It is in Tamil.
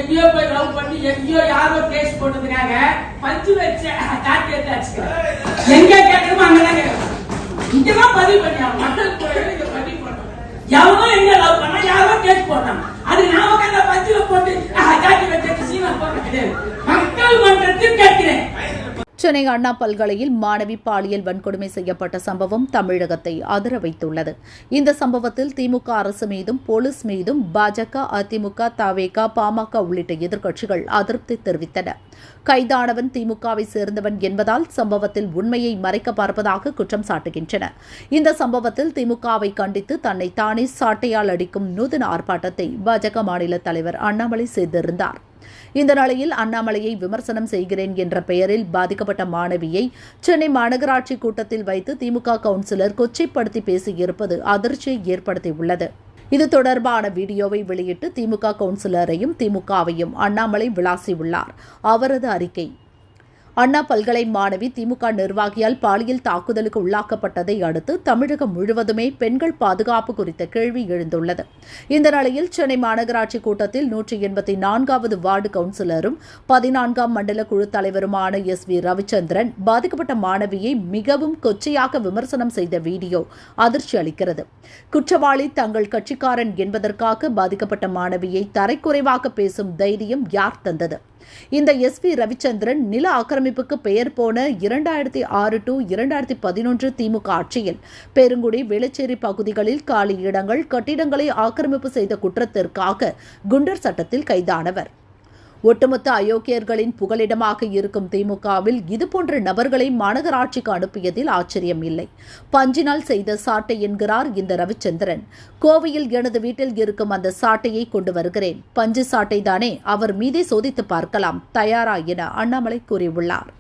எங்கேயோ போய் லவ் பண்ணி எங்கேயோ யாரோ கேஸ் போட்டதுக்காக பஞ்சு வச்ச காட்டி எடுத்தாச்சு. எங்க கேட்கணுமோ அங்கதான் கேட்கணும். இங்கதான் பதிவு பண்ணியா மக்கள் இங்க பதிவு பண்ணணும். எவனோ எங்க லவ் பண்ணா யாரோ கேஸ் போட்டான். அது நாம அந்த பஞ்சுல போட்டு காட்டி வச்ச சீனா போட கிடையாது. மக்கள் மன்றத்தில் கேட்கிறேன். சென்னை அண்ணா பல்கலையில் மாணவி பாலியல் வன்கொடுமை செய்யப்பட்ட சம்பவம் தமிழகத்தை அதிர வைத்துள்ளது. இந்த சம்பவத்தில் திமுக அரசு மீதும் போலீஸ் மீதும் பாஜக, அதிமுக, தவேக, பாமக உள்ளிட்ட எதிர்க்கட்சிகள் அதிருப்தி தெரிவித்தன. கைதானவன் திமுகவை சேர்ந்தவன் என்பதால் சம்பவத்தில் உண்மையை மறைக்க பார்ப்பதாக குற்றம் சாட்டுகின்றன. இந்த சம்பவத்தில் திமுகவை கண்டித்து தன்னை தானே சாட்டையால் அடிக்கும் நூதன ஆர்ப்பாட்டத்தை பாஜக மாநில தலைவர் அண்ணாமலை செய்திருந்தார். இந்த நிலையில் அண்ணாமலையை விமர்சனம் செய்கிறேன் என்ற பெயரில் பாதிக்கப்பட்ட மாணவியை சென்னை மாநகராட்சி கூட்டத்தில் வைத்து திமுக கவுன்சிலர் கொச்சைப்படுத்தி பேசியிருப்பது அதிர்ச்சியை ஏற்படுத்தியுள்ளது. இது தொடர்பான வீடியோவை வெளியிட்டு திமுக கவுன்சிலரையும் திமுகவையும் அண்ணாமலை விளாசியுள்ளார். அவரது அறிக்கை: அண்ணா பல்கலை மாணவி திமுக நிர்வாகியால் பாலியல் தாக்குதலுக்கு உள்ளாக்கப்பட்டதை அடுத்து தமிழகம் முழுவதுமே பெண்கள் பாதுகாப்பு குறித்த கேள்வி எழுந்துள்ளது. இந்த நிலையில் சென்னை மாநகராட்சி கூட்டத்தில் 184வது வார்டு கவுன்சிலரும் 14ஆம் மண்டல குழு தலைவருமான SV ரவிச்சந்திரன் பாதிக்கப்பட்ட மாணவியை மிகவும் கொச்சையாக விமர்சனம் செய்த வீடியோ அதிர்ச்சி அளிக்கிறது. குற்றவாளி தங்கள் கட்சிக்காரன் என்பதற்காக பாதிக்கப்பட்ட மாணவியை தரைக்குறைவாக பேசும் தைரியம் யார் தந்தது? இந்த SV ரவிச்சந்திரன் நில ஆக்கிரமிப்புக்கு பெயர் போன 2006 to 2011 திமுக ஆட்சியில் பெருங்குடி, வேளச்சேரி பகுதிகளில் காலி இடங்கள், கட்டிடங்களை ஆக்கிரமிப்பு செய்த குற்றத்திற்காக குண்டர் சட்டத்தில் கைதானவர். ஒட்டுமொத்த அயோக்கியர்களின் புகலிடமாக இருக்கும் திமுகவில் இதுபோன்ற நபர்களை மாநகராட்சிக்கு அனுப்பியதில் ஆச்சரியம் இல்லை. பஞ்சினால் செய்த சாட்டை என்கிறார் இந்த ரவிச்சந்திரன். கோவையில் எனது வீட்டில் இருக்கும் அந்த சாட்டையை கொண்டு வருகிறேன். பஞ்சு சாட்டை தானே, அவர் மீதே சோதித்து பார்க்கலாம், தயாரா என அண்ணாமலை கூறியுள்ளார்.